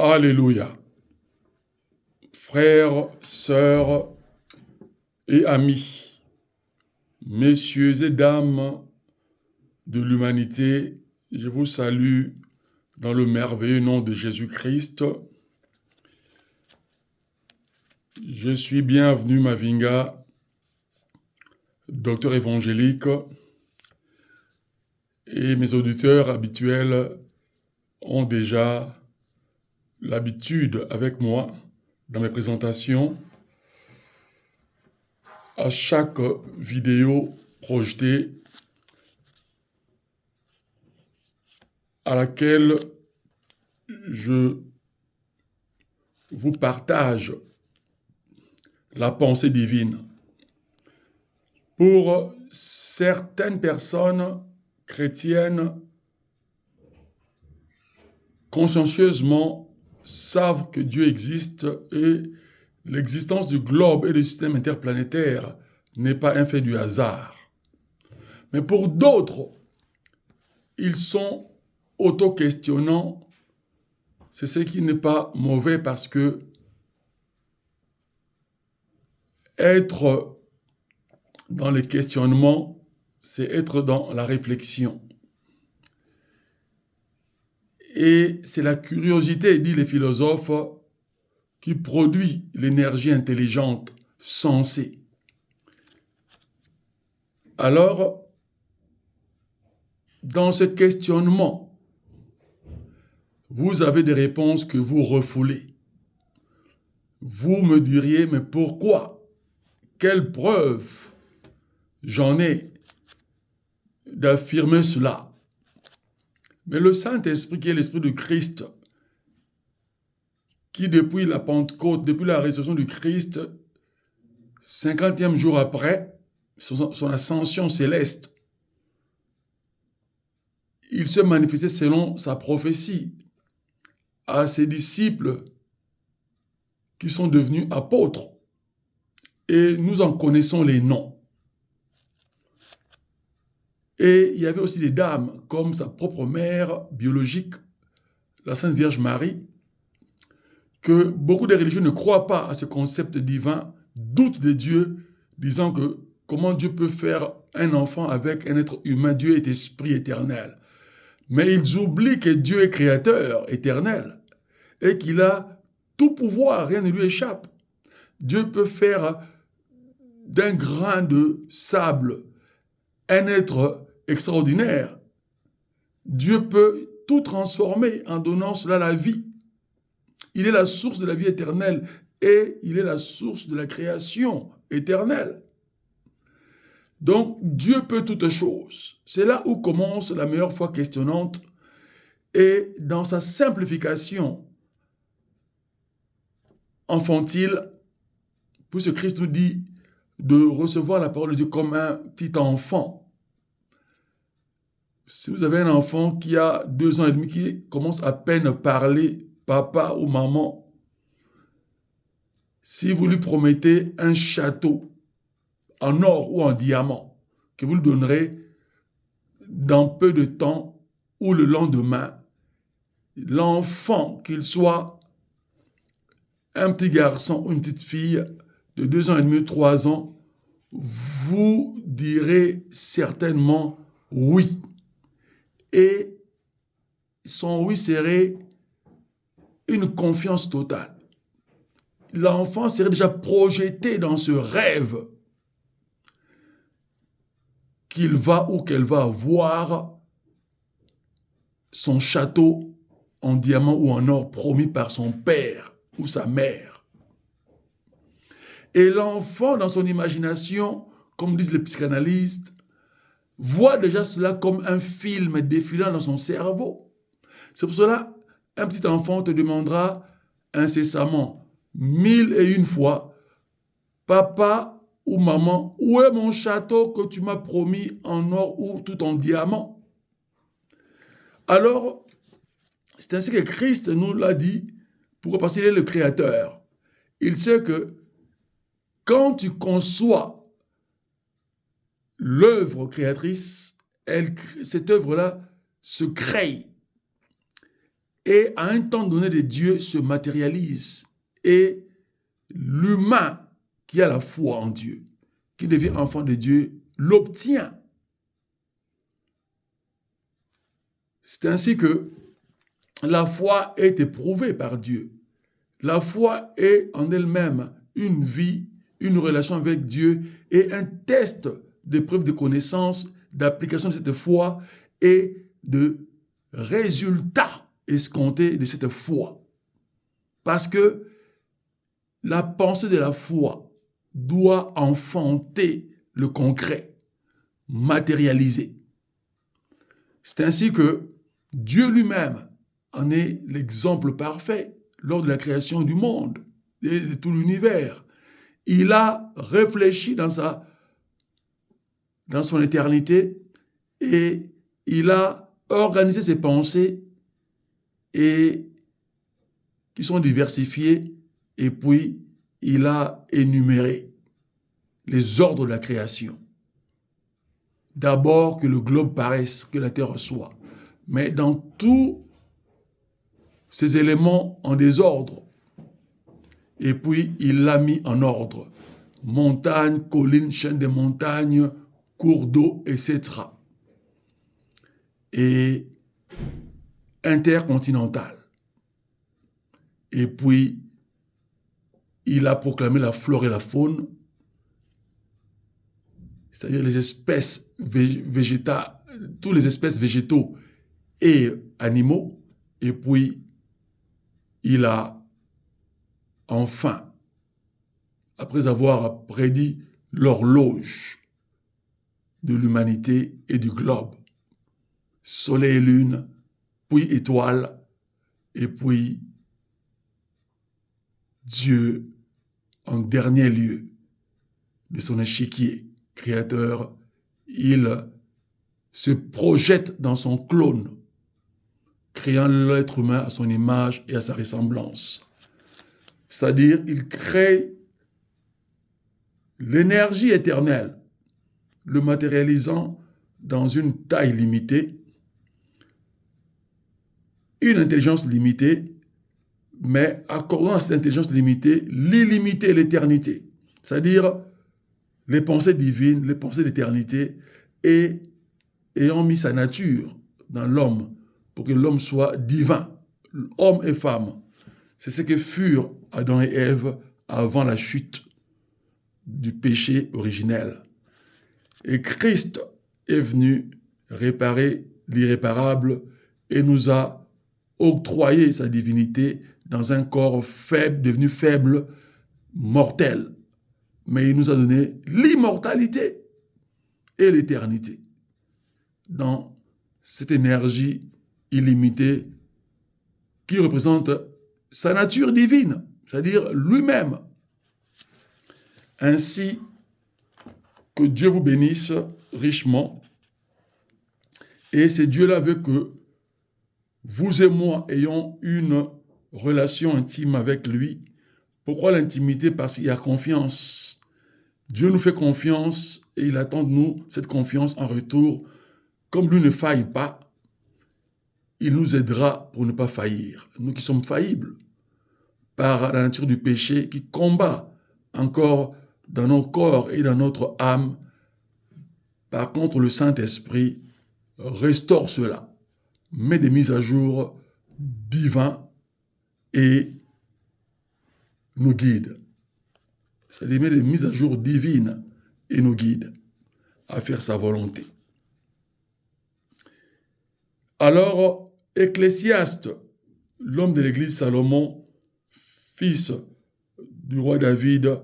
Alléluia. Frères, sœurs et amis, messieurs et dames de l'humanité, je vous salue dans le merveilleux nom de Jésus-Christ. Je suis bienvenu, Mavinga, docteur évangélique, et mes auditeurs habituels ont déjà l'habitude avec moi dans mes présentations. À chaque vidéo projetée à laquelle je vous partage la pensée divine. Pour certaines personnes chrétiennes, consciencieusement savent que Dieu existe et l'existence du globe et du système interplanétaire n'est pas un fait du hasard. Mais pour d'autres, ils sont auto-questionnants. C'est ce qui n'est pas mauvais parce que être dans les questionnements, c'est être dans la réflexion. Et c'est la curiosité, disent les philosophes, qui produit l'énergie intelligente, sensée. Alors, dans ce questionnement, vous avez des réponses que vous refoulez. Vous me diriez, mais pourquoi? Quelle preuve j'en ai d'affirmer cela? Mais le Saint-Esprit, qui est l'Esprit de Christ, qui depuis la Pentecôte, depuis la résurrection du Christ, 50e jour après son ascension céleste, il se manifestait selon sa prophétie à ses disciples qui sont devenus apôtres. Et nous en connaissons les noms. Et il y avait aussi des dames, comme sa propre mère biologique, la Sainte Vierge Marie, que beaucoup de religieux ne croient pas à ce concept divin, doutent de Dieu, disant que comment Dieu peut faire un enfant avec un être humain? Dieu est esprit éternel. Mais ils oublient que Dieu est créateur éternel et qu'il a tout pouvoir, rien ne lui échappe. Dieu peut faire d'un grain de sable un être extraordinaire. Dieu peut tout transformer en donnant cela la vie. Il est la source de la vie éternelle et il est la source de la création éternelle. Donc, Dieu peut toutes choses. C'est là où commence la meilleure foi questionnante. Et dans sa simplification infantile, puisque Christ nous dit de recevoir la parole de Dieu comme un petit enfant. Si vous avez un enfant qui a 2 ans et demi, qui commence à peine à parler, papa ou maman, si vous lui promettez un château en or ou en diamant, que vous lui donnerez dans peu de temps ou le lendemain, l'enfant, qu'il soit un petit garçon ou une petite fille de 2 ans et demi, 3 ans, vous direz certainement oui. Et son oui serait une confiance totale. L'enfant serait déjà projeté dans ce rêve qu'il va ou qu'elle va voir son château en diamant ou en or promis par son père ou sa mère. Et l'enfant, dans son imagination, comme disent les psychanalystes, voit déjà cela comme un film défilant dans son cerveau. C'est pour cela, un petit enfant te demandera incessamment, 1001 fois, papa ou maman, où est mon château que tu m'as promis en or ou tout en diamant? Alors, c'est ainsi que Christ nous l'a dit, parce qu'il est le Créateur. Il sait que quand tu conçois l'œuvre créatrice, cette œuvre-là se crée. Et à un temps donné de Dieu se matérialise. Et l'humain qui a la foi en Dieu, qui devient enfant de Dieu, l'obtient. C'est ainsi que la foi est éprouvée par Dieu. La foi est en elle-même une vie, une relation avec Dieu et un test de preuve de connaissance, d'application de cette foi et de résultats escomptés de cette foi. Parce que la pensée de la foi doit enfanter le concret, matérialiser. C'est ainsi que Dieu lui-même en est l'exemple parfait lors de la création du monde et de tout l'univers. Il a réfléchi dans son éternité et il a organisé ses pensées et qui sont diversifiées et puis il a énuméré les ordres de la création. D'abord que le globe paraisse, que la terre soit. Mais dans tous ces éléments en désordre, et puis il l'a mis en ordre. Montagnes, collines, chaînes de montagnes, cours d'eau, etc. Et intercontinental. Et puis, il a proclamé la flore et la faune, c'est-à-dire les espèces végétales, toutes les espèces végétaux et animaux. Et puis, il a enfin, après avoir prédit l'horloge de l'humanité et du globe, soleil et lune, puis étoiles, et puis Dieu, en dernier lieu de son échiquier créateur, il se projette dans son clone, créant l'être humain à son image et à sa ressemblance. C'est-à-dire, il crée l'énergie éternelle, le matérialisant dans une taille limitée, une intelligence limitée, mais accordant à cette intelligence limitée l'illimité et l'éternité. C'est-à-dire les pensées divines, les pensées d'éternité, et ayant mis sa nature dans l'homme pour que l'homme soit divin, homme et femme. C'est ce que furent Adam et Ève avant la chute du péché originel. Et Christ est venu réparer l'irréparable et nous a octroyé sa divinité dans un corps faible, devenu faible, mortel. Mais il nous a donné l'immortalité et l'éternité dans cette énergie illimitée qui représente sa nature divine, c'est-à-dire lui-même. Ainsi, que Dieu vous bénisse richement. Et c'est Dieu-là veut que vous et moi ayons une relation intime avec lui. Pourquoi l'intimité? Parce qu'il y a confiance. Dieu nous fait confiance et il attend de nous cette confiance en retour. Comme lui ne faille pas, il nous aidera pour ne pas faillir. Nous qui sommes faillibles par la nature du péché qui combat encore dans nos corps et dans notre âme. Par contre, le Saint-Esprit restaure cela, met des mises à jour divines et nous guide. C'est-à-dire met des mises à jour divines et nous guide à faire sa volonté. Alors, Ecclésiaste, l'homme de l'église Salomon, fils du roi David,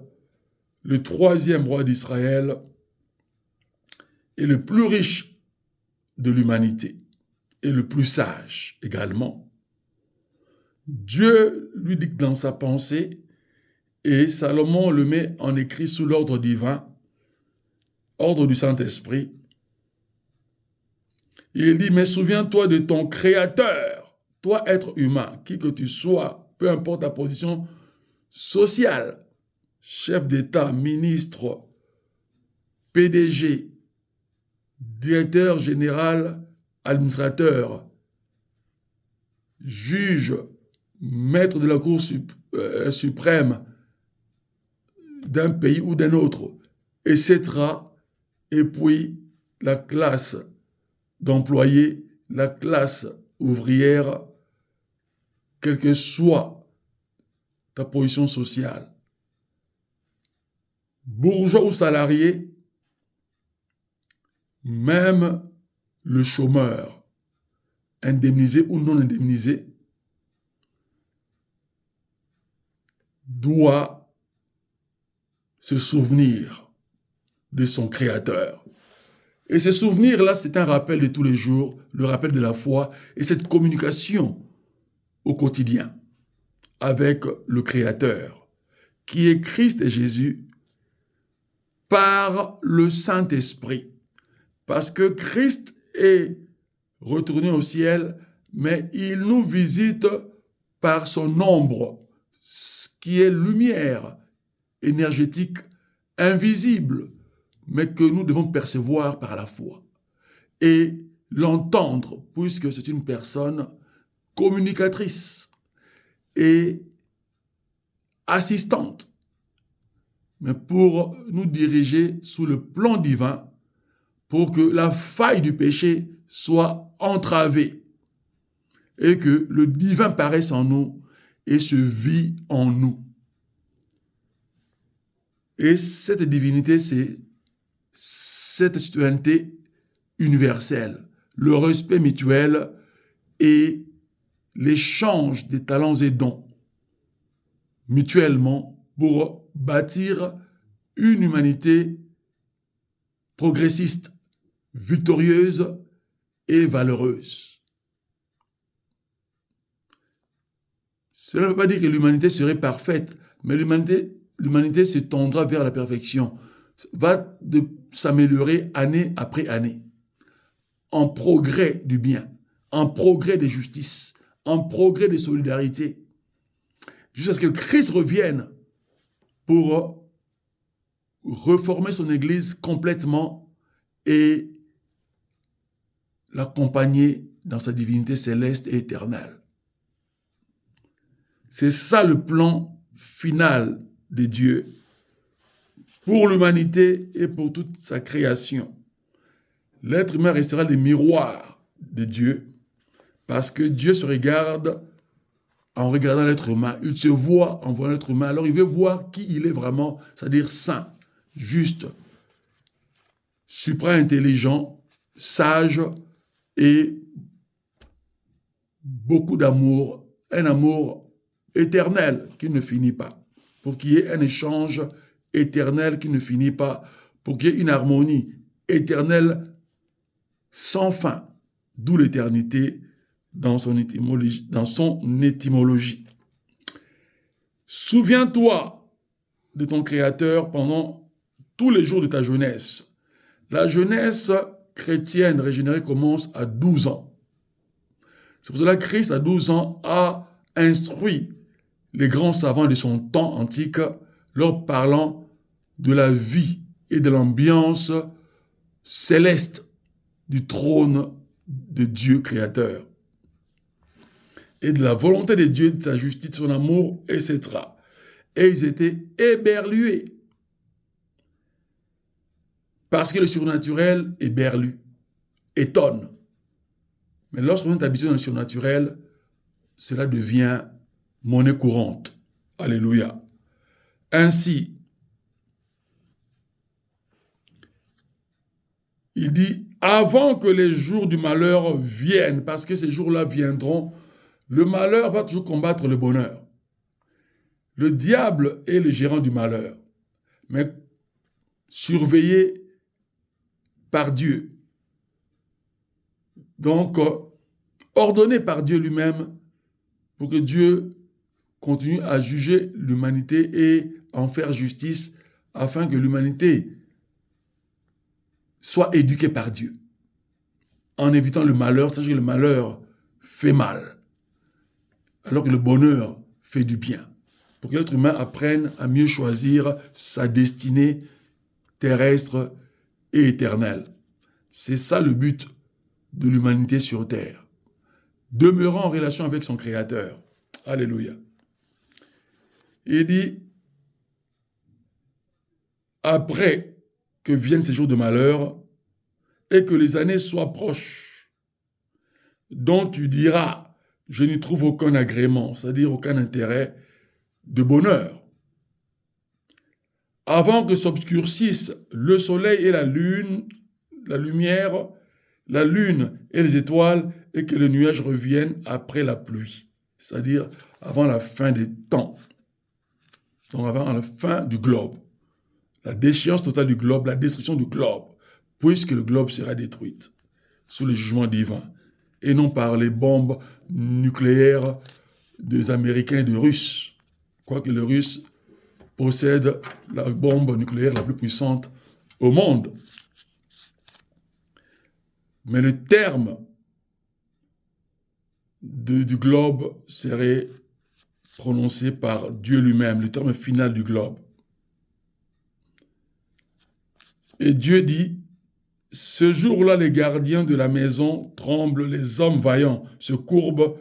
le troisième roi d'Israël, est le plus riche de l'humanité et le plus sage également. Dieu lui dicte dans sa pensée et Salomon le met en écrit sous l'ordre divin, ordre du Saint-Esprit. Il dit, mais souviens-toi de ton Créateur, toi être humain, qui que tu sois, peu importe ta position sociale, chef d'État, ministre, PDG, directeur général, administrateur, juge, maître de la Cour suprême d'un pays ou d'un autre, etc. Et puis la classe d'employés, la classe ouvrière, quelle que soit ta position sociale, bourgeois ou salarié, même le chômeur, indemnisé ou non indemnisé, doit se souvenir de son Créateur. Et ce souvenir-là, c'est un rappel de tous les jours, le rappel de la foi et cette communication au quotidien avec le Créateur, qui est Christ et Jésus, par le Saint-Esprit. Parce que Christ est retourné au ciel, mais il nous visite par son ombre, qui est lumière énergétique invisible, mais que nous devons percevoir par la foi et l'entendre, puisque c'est une personne communicatrice et assistante, mais pour nous diriger sous le plan divin, pour que la faille du péché soit entravée et que le divin paraisse en nous et se vit en nous. Et cette divinité, c'est cette citoyenneté universelle, le respect mutuel et l'échange des talents et dons mutuellement pour bâtir une humanité progressiste, victorieuse et valeureuse. Cela ne veut pas dire que l'humanité serait parfaite, mais l'humanité se tendra vers la perfection, va s'améliorer année après année, en progrès du bien, en progrès de justice, en progrès de solidarité, jusqu'à ce que Christ revienne pour reformer son Église complètement et l'accompagner dans sa divinité céleste et éternelle. C'est ça le plan final de Dieu pour l'humanité et pour toute sa création. L'être humain restera le miroir de Dieu parce que Dieu se regarde en regardant l'être humain. Il se voit en voyant l'être humain. Alors il veut voir qui il est vraiment, c'est-à-dire saint, juste, supra-intelligent, sage et beaucoup d'amour, un amour éternel qui ne finit pas, pour qu'il y ait un échange éternel qui ne finit pas, pour qu'il y ait une harmonie éternelle sans fin, d'où l'éternité dans son étymologie. Souviens-toi de ton Créateur pendant tous les jours de ta jeunesse. La jeunesse chrétienne régénérée commence à 12 ans. C'est pour cela que Christ, à 12 ans, a instruit les grands savants de son temps antique, leur parlant de la vie et de l'ambiance céleste du trône de Dieu créateur et de la volonté de Dieu, de sa justice, de son amour, etc. Et ils étaient éberlués parce que le surnaturel est berlu, étonne. Mais lorsqu'on est habitué dans le surnaturel, cela devient monnaie courante. Alléluia. Ainsi, il dit, avant que les jours du malheur viennent, parce que ces jours-là viendront, le malheur va toujours combattre le bonheur. Le diable est le gérant du malheur, mais surveillé par Dieu. Donc, ordonné par Dieu lui-même pour que Dieu continue à juger l'humanité et en faire justice afin que l'humanité soit éduquée par Dieu. En évitant le malheur, sachez que le malheur fait mal, alors que le bonheur fait du bien. Pour que l'être humain apprenne à mieux choisir sa destinée terrestre et éternelle. C'est ça le but de l'humanité sur Terre. demeurant en relation avec son Créateur. Alléluia. Il dit, après que viennent ces jours de malheur et que les années soient proches, dont tu diras, je n'y trouve aucun agrément, c'est-à-dire aucun intérêt de bonheur. Avant que s'obscurcissent le soleil et la lune, la lumière, la lune et les étoiles, et que les nuages reviennent après la pluie, c'est-à-dire avant la fin des temps, donc avant la fin du globe, la déchéance totale du globe, la destruction du globe, puisque le globe sera détruit sous le jugement divin, et non par les bombes nucléaires des Américains et des Russes, quoique les Russes possèdent la bombe nucléaire la plus puissante au monde. Mais le terme du globe serait prononcé par Dieu lui-même, le terme final du globe. Et Dieu dit, ce jour-là, les gardiens de la maison tremblent, les hommes vaillants se courbent,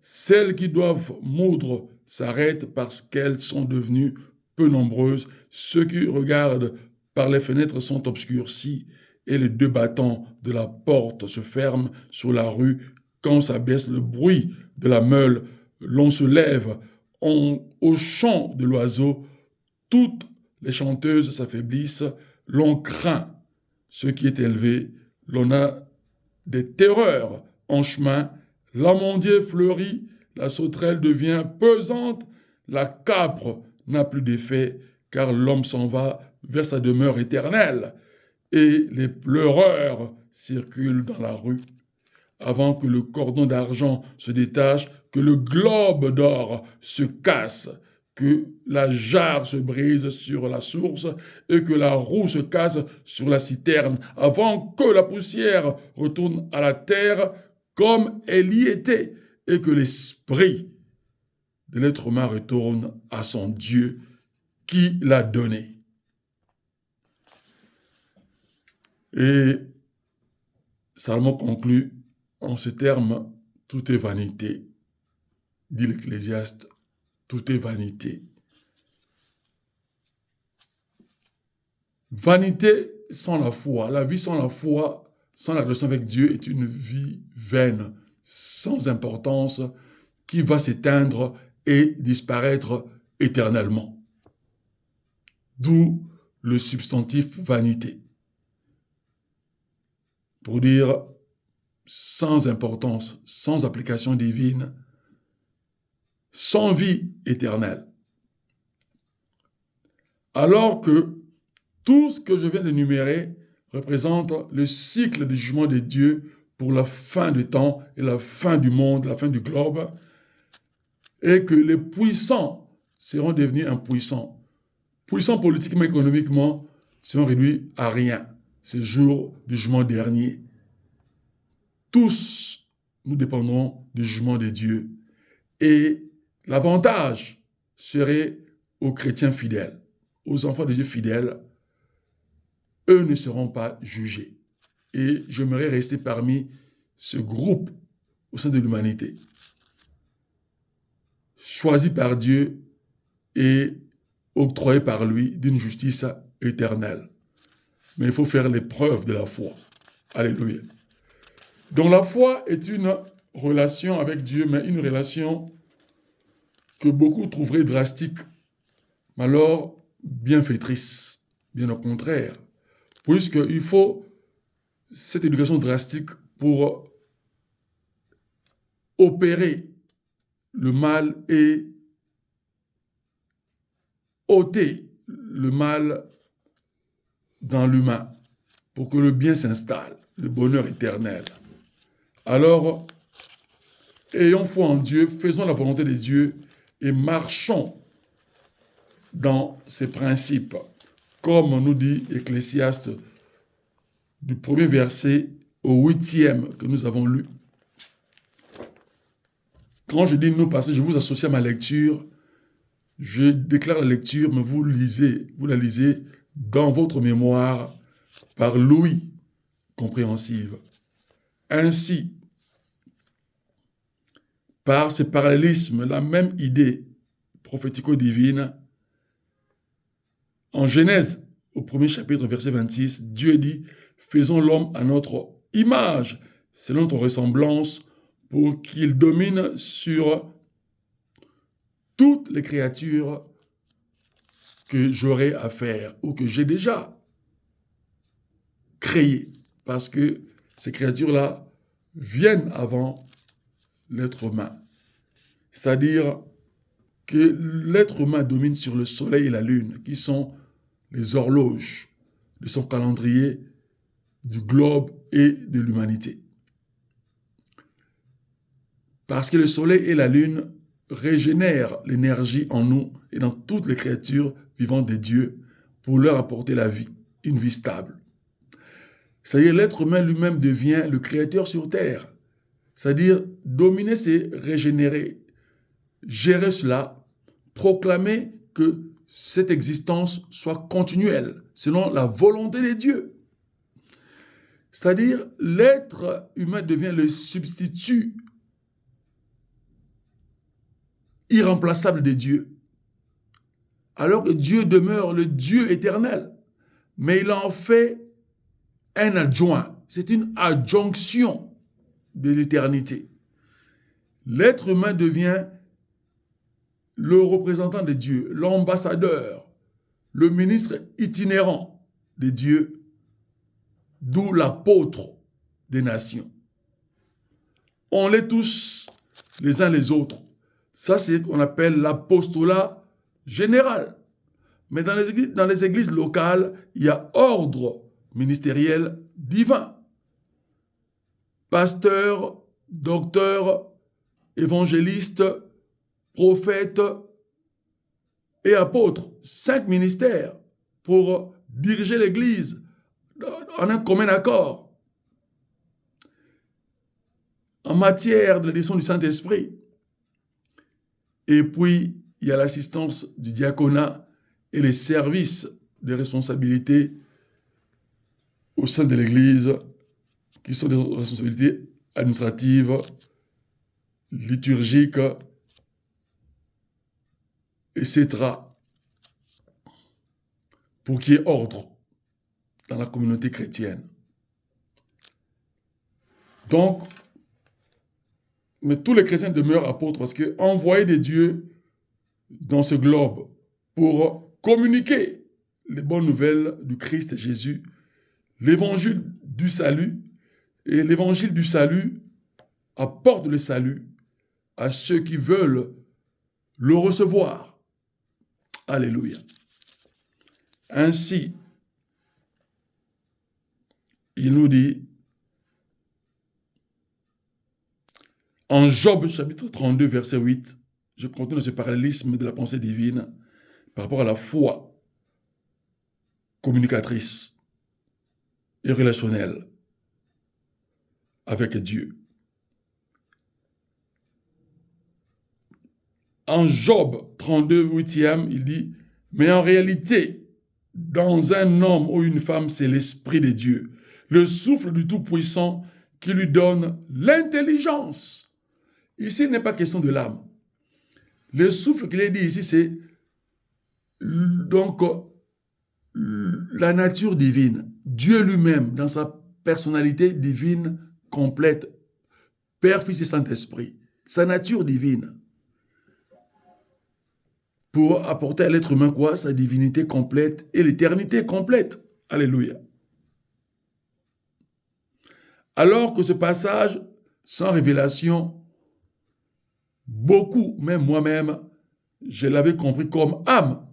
celles qui doivent moudre s'arrêtent parce qu'elles sont devenues peu nombreuses, ceux qui regardent par les fenêtres sont obscurcis, et les deux battants de la porte se ferment sur la rue. Quand s'abaisse le bruit de la meule, l'on se lève au chant de l'oiseau, toutes les chanteuses s'affaiblissent, l'on craint ce qui est élevé, l'on a des terreurs en chemin, l'amandier fleurit, la sauterelle devient pesante, la capre n'a plus d'effet, car l'homme s'en va vers sa demeure éternelle, et les pleureurs circulent dans la rue. Avant que le cordon d'argent se détache, que le globe d'or se casse, que la jarre se brise sur la source et que la roue se casse sur la citerne, avant que la poussière retourne à la terre comme elle y était, et que l'esprit de l'être humain retourne à son Dieu qui l'a donné. Et Salomon conclut en ces termes, tout est vanité, dit l'Ecclésiaste, tout est vanité. Vanité sans la foi, la vie sans la foi, sans la relation avec Dieu est une vie vaine, sans importance, qui va s'éteindre et disparaître éternellement. D'où le substantif vanité. Pour dire sans importance, sans application divine, sans vie éternelle. Alors que tout ce que je viens d'énumérer représente le cycle du jugement de Dieu pour la fin du temps et la fin du monde, la fin du globe, et que les puissants seront devenus impuissants. Puissants politiquement, économiquement, seront réduits à rien ce jour du jugement dernier. Tous, nous dépendrons du jugement de Dieu. Et l'avantage serait aux chrétiens fidèles, aux enfants de Dieu fidèles. Eux ne seront pas jugés. Et j'aimerais rester parmi ce groupe au sein de l'humanité, choisi par Dieu et octroyé par lui d'une justice éternelle. Mais il faut faire l'épreuve de la foi. Alléluia. Donc la foi est une relation avec Dieu, mais une relation que beaucoup trouveraient drastique, mais alors bienfaitrice, bien au contraire, puisqu'il faut cette éducation drastique pour opérer le mal et ôter le mal dans l'humain, pour que le bien s'installe, le bonheur éternel. Alors, ayons foi en Dieu, faisons la volonté de Dieu et marchons dans ses principes, comme nous dit Ecclésiaste du premier verset au 8e que nous avons lu. Quand je dis nous passer, je vous associe à ma lecture, je déclare la lecture, mais vous la lisez dans votre mémoire par l'ouïe compréhensive. Ainsi, Par ce parallélisme, la même idée prophético-divine, en Genèse, au premier chapitre, verset 26, Dieu dit « Faisons l'homme à notre image, selon notre ressemblance, pour qu'il domine sur toutes les créatures que j'aurai à faire ou que j'ai déjà créées. » Parce que ces créatures-là viennent avant l'être humain. C'est-à-dire que l'être humain domine sur le soleil et la lune, qui sont les horloges de son calendrier, du globe et de l'humanité. Parce que le soleil et la lune régénèrent l'énergie en nous et dans toutes les créatures vivant des dieux pour leur apporter la vie, une vie stable. C'est-à-dire l'être humain lui-même devient le créateur sur terre. C'est-à-dire dominer, c'est régénérer, gérer cela, proclamer que cette existence soit continuelle, selon la volonté de Dieu. C'est-à-dire, l'être humain devient le substitut irremplaçable de Dieu. Alors que Dieu demeure le Dieu éternel, mais il en fait un adjoint. C'est une adjonction de l'éternité. L'être humain devient le représentant de Dieu, l'ambassadeur, le ministre itinérant de Dieu, d'où l'apôtre des nations. On l'est tous les uns les autres. Ça, c'est ce qu'on appelle l'apostolat général. Mais dans les églises locales, il y a ordre ministériel divin. Pasteur, docteur, évangéliste, prophète et apôtre. 5 ministères pour diriger l'Église en un commun accord. En matière de la direction du Saint-Esprit. Et puis, il y a l'assistance du diaconat et les services de responsabilité au sein de l'Église, qui sont des responsabilités administratives, liturgiques, etc. Pour qu'il y ait ordre dans la communauté chrétienne. Donc, mais tous les chrétiens demeurent apôtres parce qu'envoyés de Dieu dans ce globe pour communiquer les bonnes nouvelles du Christ Jésus, l'évangile du salut, et l'évangile du salut apporte le salut à ceux qui veulent le recevoir. Alléluia. Ainsi, il nous dit, en Job chapitre 32, verset 8, je continue ce parallélisme de la pensée divine par rapport à la foi communicatrice et relationnelle avec Dieu. En Job 32, 8e, il dit, mais en réalité, dans un homme ou une femme, c'est l'Esprit de Dieu, le souffle du Tout-Puissant qui lui donne l'intelligence. Ici, il n'est pas question de l'âme. Le souffle qu'il est dit ici, c'est donc la nature divine. Dieu lui-même, dans sa personnalité divine complète, Père, Fils et Saint-Esprit, sa nature divine, pour apporter à l'être humain quoi? Sa divinité complète et l'éternité complète. Alléluia. Alors que ce passage, sans révélation, beaucoup, même moi-même, je l'avais compris comme âme.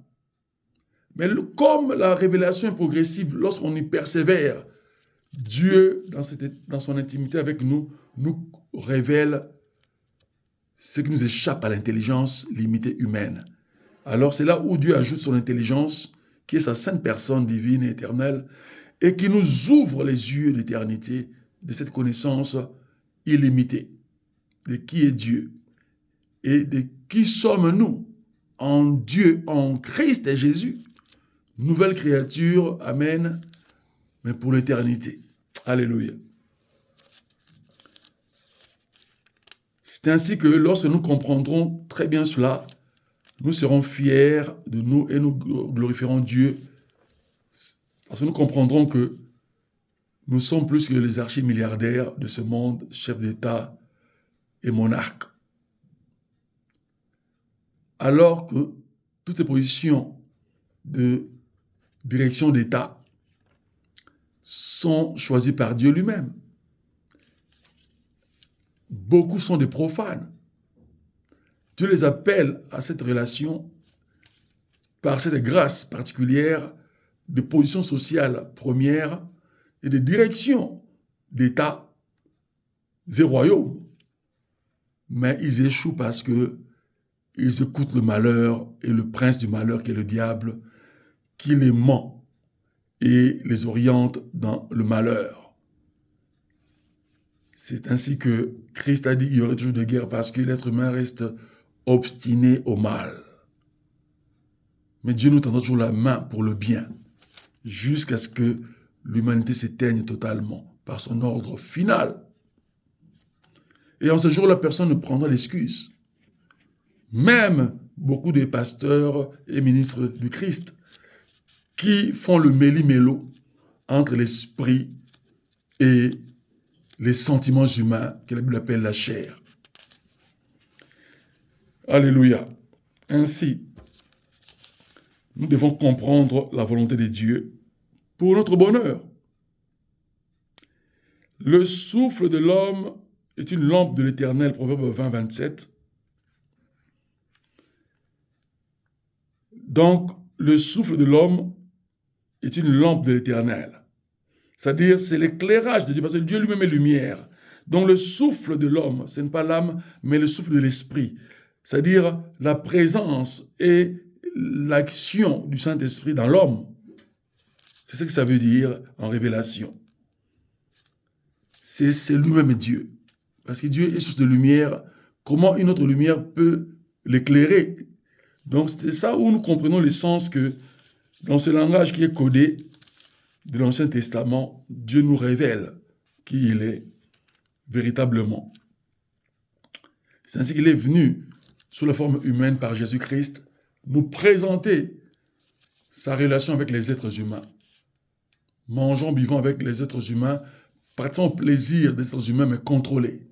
Mais comme la révélation est progressive, lorsqu'on y persévère, Dieu, dans son intimité avec nous, nous révèle ce qui nous échappe à l'intelligence limitée humaine. Alors c'est là où Dieu ajoute son intelligence, qui est sa sainte personne divine et éternelle, et qui nous ouvre les yeux d'éternité, de cette connaissance illimitée de qui est Dieu et de qui sommes-nous en Dieu, en Christ et Jésus. Nouvelle créature, amen, mais pour l'éternité. Alléluia. C'est ainsi que lorsque nous comprendrons très bien cela, nous serons fiers de nous et nous glorifierons Dieu parce que nous comprendrons que nous sommes plus que les archimilliardaires de ce monde, chefs d'État et monarques. Alors que toutes ces positions de direction d'État sont choisies par Dieu lui-même. Beaucoup sont des profanes. Dieu les appelle à cette relation par cette grâce particulière de position sociale première et de direction d'État et royaume. Mais ils échouent parce que ils écoutent le malheur et le prince du malheur qui est le diable, qui les ment et les oriente dans le malheur. C'est ainsi que Christ a dit qu'il y aurait toujours de guerre parce que l'être humain reste obstiné au mal. Mais Dieu nous tendra toujours la main pour le bien, jusqu'à ce que l'humanité s'éteigne totalement par son ordre final. Et en ce jour-là, personne ne prendra l'excuse. Même beaucoup de pasteurs et ministres du Christ qui font le méli-mélo entre l'esprit et les sentiments humains que la Bible appelle la chair. Alléluia. Ainsi, nous devons comprendre la volonté de Dieu pour notre bonheur. Le souffle de l'homme est une lampe de l'Éternel, Proverbe 20, 27. Donc, le souffle de l'homme est une lampe de l'Éternel. C'est-à-dire, c'est l'éclairage de Dieu, parce que Dieu lui-même est lumière. Donc, le souffle de l'homme, ce n'est pas l'âme, mais le souffle de l'esprit. C'est-à-dire, la présence et l'action du Saint-Esprit dans l'homme. C'est ce que ça veut dire en révélation. C'est lui-même Dieu. Parce que Dieu est source de lumière. Comment une autre lumière peut l'éclairer? Donc, c'est ça où nous comprenons le sens que, dans ce langage qui est codé de l'Ancien Testament, Dieu nous révèle qui il est véritablement. C'est ainsi qu'il est venu, sous la forme humaine par Jésus-Christ, nous présenter sa relation avec les êtres humains. Mangeant, buvant avec les êtres humains, pratiquant au plaisir des êtres humains, mais contrôlé.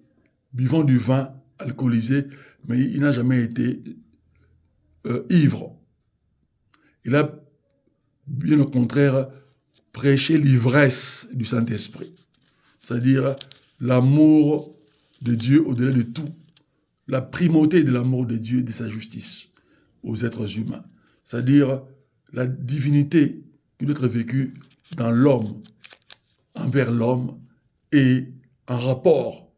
Buvant du vin alcoolisé, mais il n'a jamais été ivre. Il a, bien au contraire, prêché l'ivresse du Saint-Esprit. C'est-à-dire l'amour de Dieu au-delà de tout. La primauté de l'amour de Dieu et de sa justice aux êtres humains. C'est-à-dire la divinité qui doit être vécue dans l'homme, envers l'homme et en rapport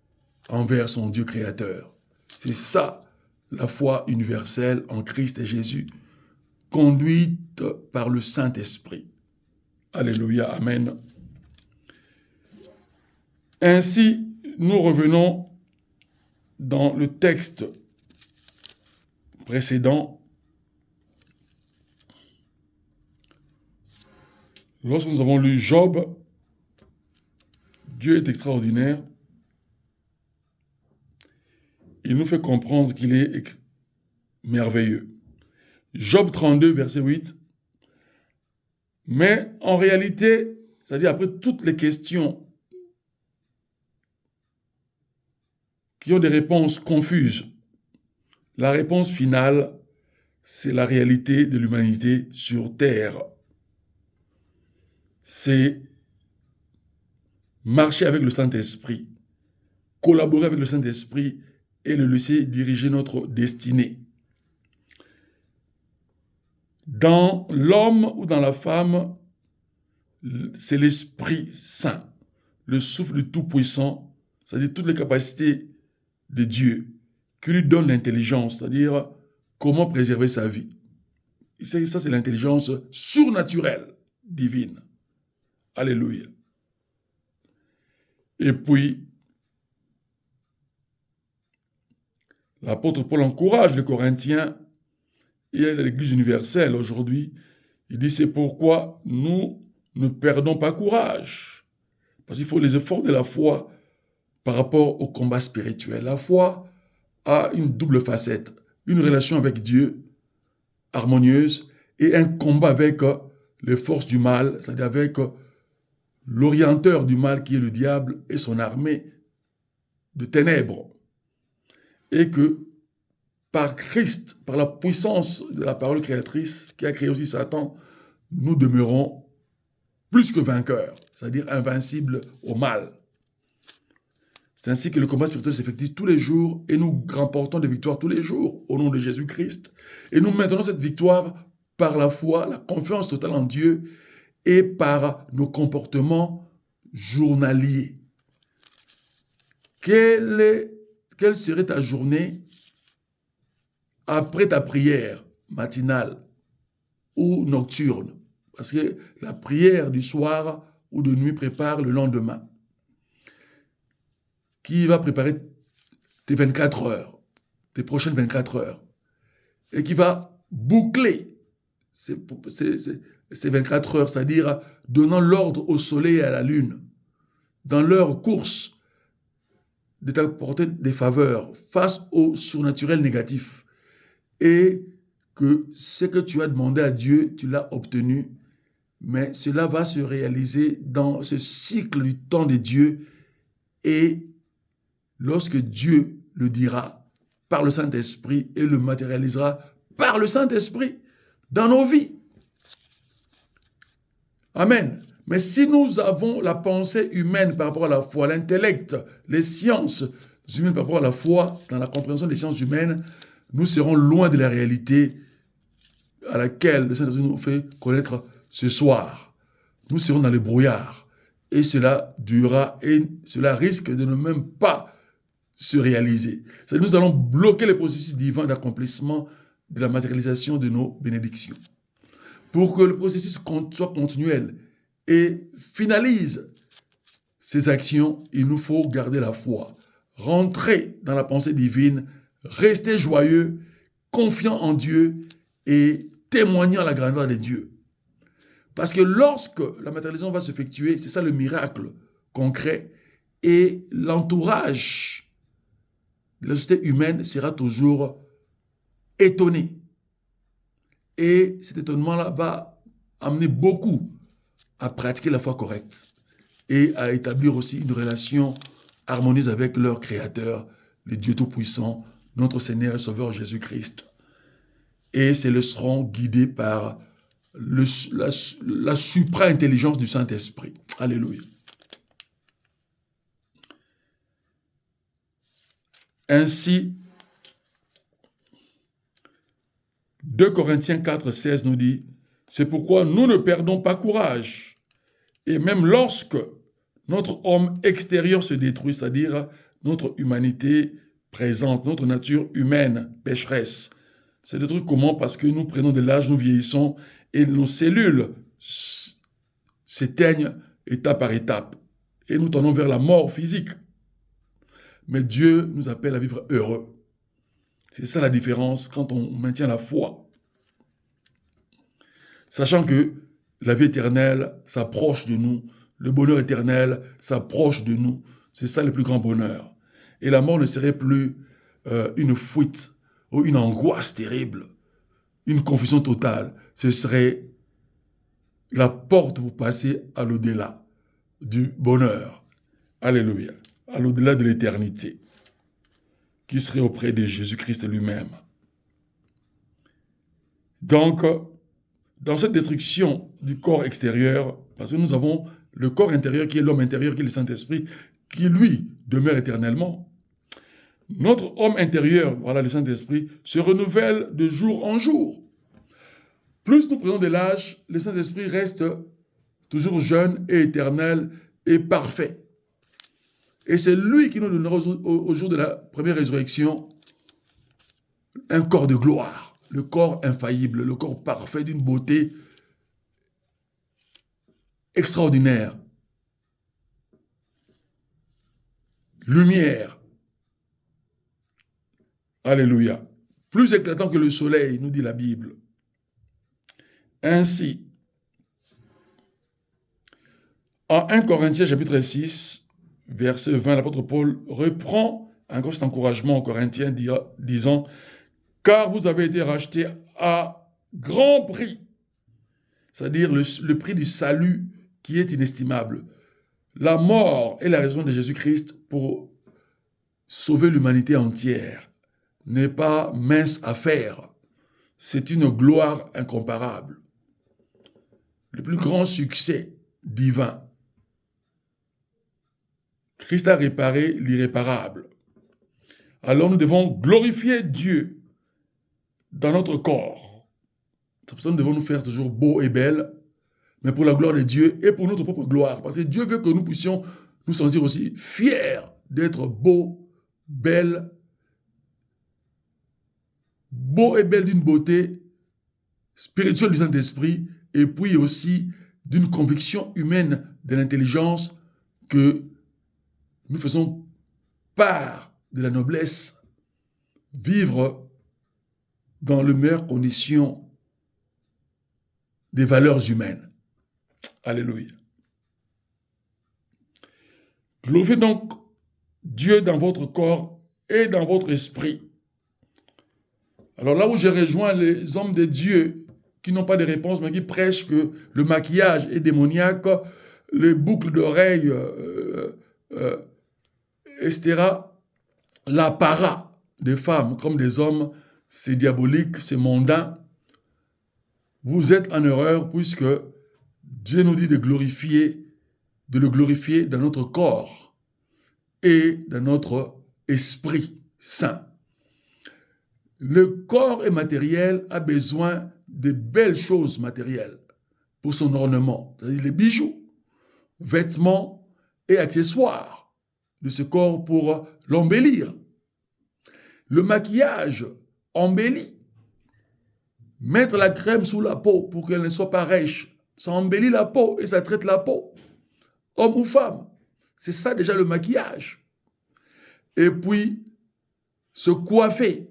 envers son Dieu créateur. C'est ça la foi universelle en Christ et Jésus, conduite par le Saint-Esprit. Alléluia, amen. Ainsi, nous revenons dans le texte précédent. Lorsque nous avons lu Job, Dieu est extraordinaire. Il nous fait comprendre qu'il est merveilleux. Job 32, verset 8. Mais en réalité, c'est-à-dire après toutes les questions qui ont des réponses confuses, la réponse finale, c'est la réalité de l'humanité sur Terre. C'est marcher avec le Saint-Esprit, collaborer avec le Saint-Esprit et le laisser diriger notre destinée. Dans l'homme ou dans la femme, c'est l'Esprit Saint, le souffle du Tout-Puissant, c'est-à-dire toutes les capacités de Dieu, qui lui donne l'intelligence, c'est-à-dire comment préserver sa vie. Ça, c'est l'intelligence surnaturelle, divine. Alléluia. Et puis, l'apôtre Paul encourage les Corinthiens et l'Église universelle aujourd'hui. Il dit, c'est pourquoi nous ne perdons pas courage. Parce qu'il faut les efforts de la foi par rapport au combat spirituel. La foi a une double facette, une relation avec Dieu harmonieuse et un combat avec les forces du mal, c'est-à-dire avec l'orienteur du mal qui est le diable et son armée de ténèbres. Et que par Christ, par la puissance de la parole créatrice qui a créé aussi Satan, nous demeurons plus que vainqueurs, c'est-à-dire invincibles au mal. C'est ainsi que le combat spirituel s'effectue tous les jours et nous remportons des victoires tous les jours au nom de Jésus-Christ. Et nous maintenons cette victoire par la foi, la confiance totale en Dieu et par nos comportements journaliers. Quelle serait ta journée après ta prière matinale ou nocturne? Parce que la prière du soir ou de nuit prépare le lendemain. Qui va préparer tes 24 heures, tes prochaines 24 heures, et qui va boucler ces 24 heures, c'est-à-dire donnant l'ordre au soleil et à la lune, dans leur course, de t'apporter des faveurs face au surnaturel négatif, et que ce que tu as demandé à Dieu, tu l'as obtenu, mais cela va se réaliser dans ce cycle du temps de Dieu, et lorsque Dieu le dira par le Saint-Esprit et le matérialisera par le Saint-Esprit dans nos vies. Amen. Mais si nous avons la pensée humaine par rapport à la foi, l'intellect, les sciences humaines par rapport à la foi, dans la compréhension des sciences humaines, nous serons loin de la réalité à laquelle le Saint-Esprit nous fait connaître ce soir. Nous serons dans le brouillard. Et cela durera et cela risque de ne même pas se réaliser. C'est-à-dire nous allons bloquer le processus divin d'accomplissement de la matérialisation de nos bénédictions. Pour que le processus soit continuel et finalise ces actions, il nous faut garder la foi, rentrer dans la pensée divine, rester joyeux, confiant en Dieu et témoignant la grandeur de Dieu. Parce que lorsque la matérialisation va s'effectuer, c'est ça le miracle concret, et l'entourage la société humaine sera toujours étonnée. Et cet étonnement-là va amener beaucoup à pratiquer la foi correcte et à établir aussi une relation harmonieuse avec leur Créateur, le Dieu Tout-Puissant, notre Seigneur et Sauveur Jésus-Christ. Et ils seront guidés par la supra-intelligence du Saint-Esprit. Alléluia. Ainsi, 2 Corinthiens 4, 16 nous dit, « C'est pourquoi nous ne perdons pas courage. Et même lorsque notre homme extérieur se détruit, c'est-à-dire notre humanité présente, notre nature humaine, pécheresse, c'est détruit comment? Parce que nous prenons de l'âge, nous vieillissons et nos cellules s'éteignent étape par étape. Et nous tendons vers la mort physique. Mais Dieu nous appelle à vivre heureux. C'est ça la différence quand on maintient la foi. Sachant que la vie éternelle s'approche de nous, le bonheur éternel s'approche de nous. C'est ça le plus grand bonheur. Et la mort ne serait plus une fuite ou une angoisse terrible, une confusion totale. Ce serait la porte pour passer à l'au-delà du bonheur. Alléluia. À l'au-delà de l'éternité, qui serait auprès de Jésus-Christ lui-même. Donc, dans cette destruction du corps extérieur, parce que nous avons le corps intérieur qui est l'homme intérieur, qui est le Saint-Esprit, qui lui demeure éternellement, notre homme intérieur, voilà le Saint-Esprit, se renouvelle de jour en jour. Plus nous prenons de l'âge, le Saint-Esprit reste toujours jeune et éternel et parfait. Et c'est lui qui nous donnera au jour de la première résurrection un corps de gloire, le corps infaillible, le corps parfait d'une beauté extraordinaire. Lumière. Alléluia. Plus éclatant que le soleil, nous dit la Bible. Ainsi, en 1 Corinthiens chapitre 6, verset 20, l'apôtre Paul reprend encore cet encouragement aux Corinthiens disant « Car vous avez été rachetés à grand prix », c'est-à-dire le prix du salut qui est inestimable. La mort est la raison de Jésus-Christ pour sauver l'humanité entière n'est pas mince affaire. C'est une gloire incomparable. Le plus grand succès divin. Christ a réparé l'irréparable. Alors nous devons glorifier Dieu dans notre corps. C'est pour ça que nous devons nous faire toujours beaux et belles, mais pour la gloire de Dieu et pour notre propre gloire. Parce que Dieu veut que nous puissions nous sentir aussi fiers d'être beaux, belles, beaux et belles d'une beauté spirituelle du Saint-Esprit et puis aussi d'une conviction humaine de l'intelligence que nous faisons part de la noblesse, vivre dans les meilleures conditions des valeurs humaines. Alléluia. Glorifiez donc Dieu dans votre corps et dans votre esprit. Alors là où je rejoins les hommes de Dieu qui n'ont pas de réponse, mais qui prêchent que le maquillage est démoniaque, les boucles d'oreilles, etc., l'apparat des femmes comme des hommes, c'est diabolique, c'est mondain. Vous êtes en erreur puisque Dieu nous dit de le glorifier dans notre corps et dans notre esprit saint. Le corps est matériel, a besoin de belles choses matérielles pour son ornement, c'est-à-dire les bijoux, vêtements et accessoires de ce corps pour l'embellir. Le maquillage embellit. Mettre la crème sous la peau pour qu'elle ne soit pas rêche, ça embellit la peau et ça traite la peau. Homme ou femme, c'est ça déjà le maquillage. Et puis, se coiffer,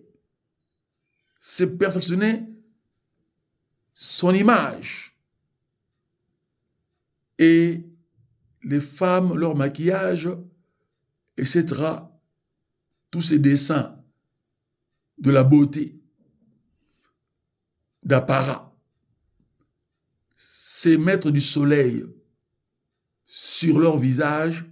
c'est perfectionner son image. Et les femmes, leur maquillage, etc., tous ces dessins de la beauté, d'apparat, c'est mettre du soleil sur leur visage,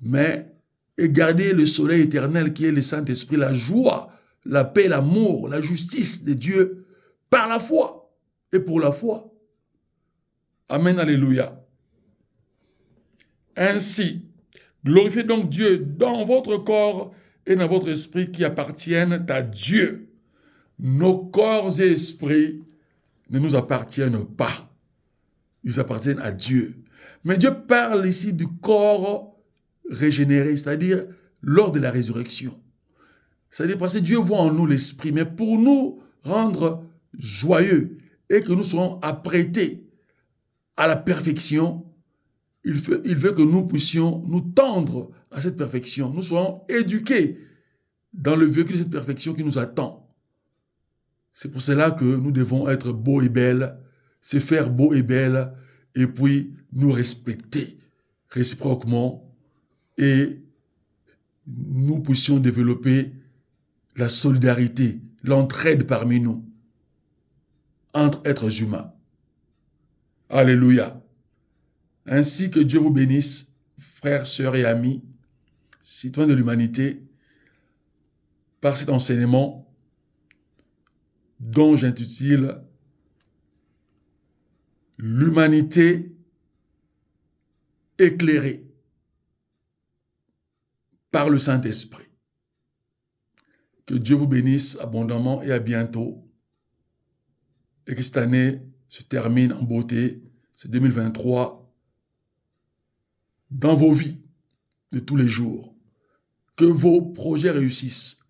mais et garder le soleil éternel qui est le Saint-Esprit, la joie, la paix, l'amour, la justice de Dieu par la foi et pour la foi. Amen, alléluia. Ainsi, glorifiez donc Dieu dans votre corps et dans votre esprit qui appartiennent à Dieu. Nos corps et esprits ne nous appartiennent pas. Ils appartiennent à Dieu. Mais Dieu parle ici du corps régénéré, c'est-à-dire lors de la résurrection. C'est-à-dire parce que Dieu voit en nous l'esprit, mais pour nous rendre joyeux et que nous soyons apprêtés à la perfection, il veut que nous puissions nous tendre à cette perfection. Nous soyons éduqués dans le véhicule de cette perfection qui nous attend. C'est pour cela que nous devons être beaux et belles, se faire beaux et belles, et puis nous respecter réciproquement, et nous puissions développer la solidarité, l'entraide parmi nous, entre êtres humains. Alléluia. Ainsi que Dieu vous bénisse, frères, sœurs et amis, citoyens de l'humanité, par cet enseignement dont j'intitule « L'humanité éclairée par le Saint-Esprit ». Que Dieu vous bénisse abondamment et à bientôt. Et que cette année se termine en beauté, c'est 2023, dans vos vies de tous les jours. Que vos projets réussissent.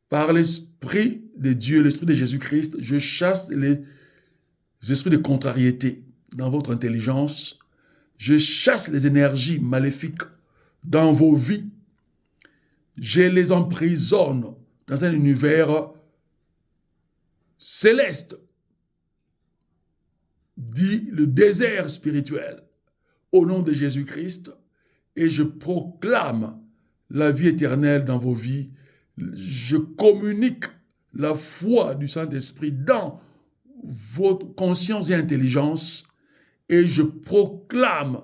Par l'Esprit de Dieu, l'Esprit de Jésus-Christ, je chasse les esprits de contrariété dans votre intelligence. Je chasse les énergies maléfiques dans vos vies. Je les emprisonne dans un univers céleste, dit le désert spirituel, au nom de Jésus-Christ, et je proclame la vie éternelle dans vos vies. Je communique la foi du Saint-Esprit dans votre conscience et intelligence et je proclame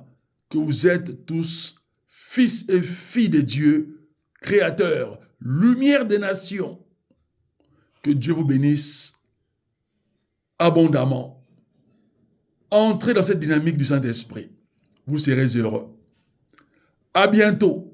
que vous êtes tous fils et filles de Dieu, créateurs, lumière des nations. Que Dieu vous bénisse abondamment. Entrez dans cette dynamique du Saint-Esprit. Vous serez heureux. À bientôt.